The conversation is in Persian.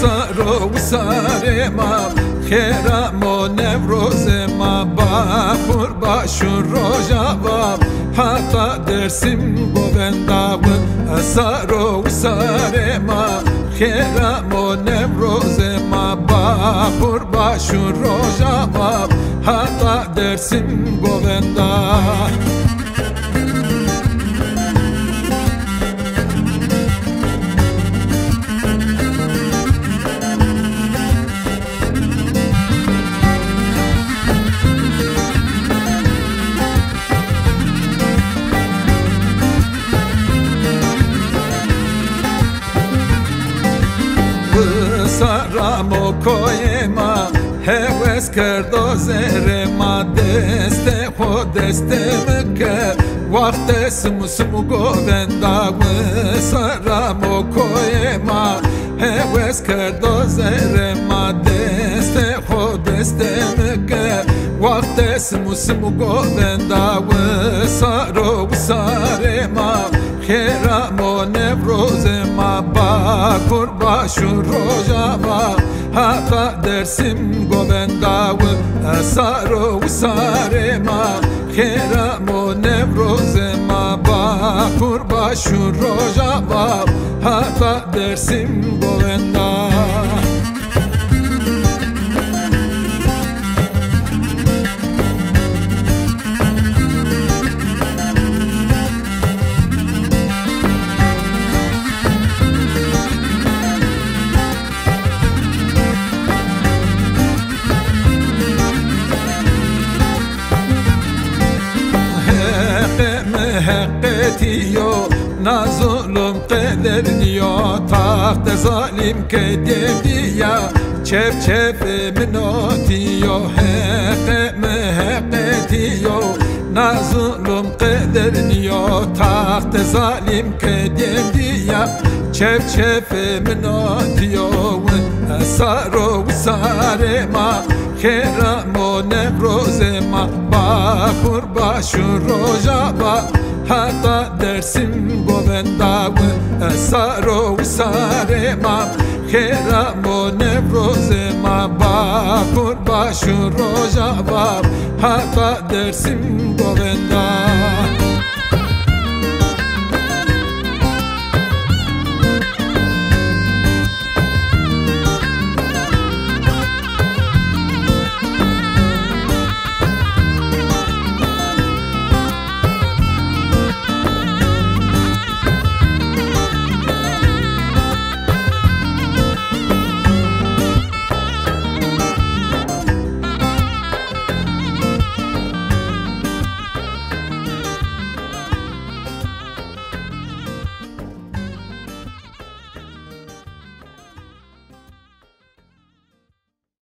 سارو و ساره ما خیرم و نوروز ما باخور باشون روژا و حتا درسیم گووندا و سارو و ساره ما خیرم و نوروز ما باخور باشون روژا و حتا درسیم گووندا سرم و کوی ما هوس کرد و زیر ما دست خود دست مکه وقت سمو گووندا سرم و کوی ما هوس کرد و زیر ما دست خود دست مکه وقت سمو گووندا سارو و ساره ما خیرم و نوروز ما باخور باشون روژا و حتا درسیم گووندا و سارو و ساره ما خیرم و نوروز ما باخور باشون روژا و حتا درسیم گووندا حقتیو نظلم قدر نیا تخت ظالم که دیدیا چف چف مناتیو حقتیو نظلم قدر نیا تخت ظالم که دیدیا چف چف مناتیو سارو و ساره ما خیرم و نوروز ما باخور باشون روژا و حتا درسیم گووندا و سارو و ساره ما خیرم و نوروز ما باخور باشون روژا و حتا درسیم گووندا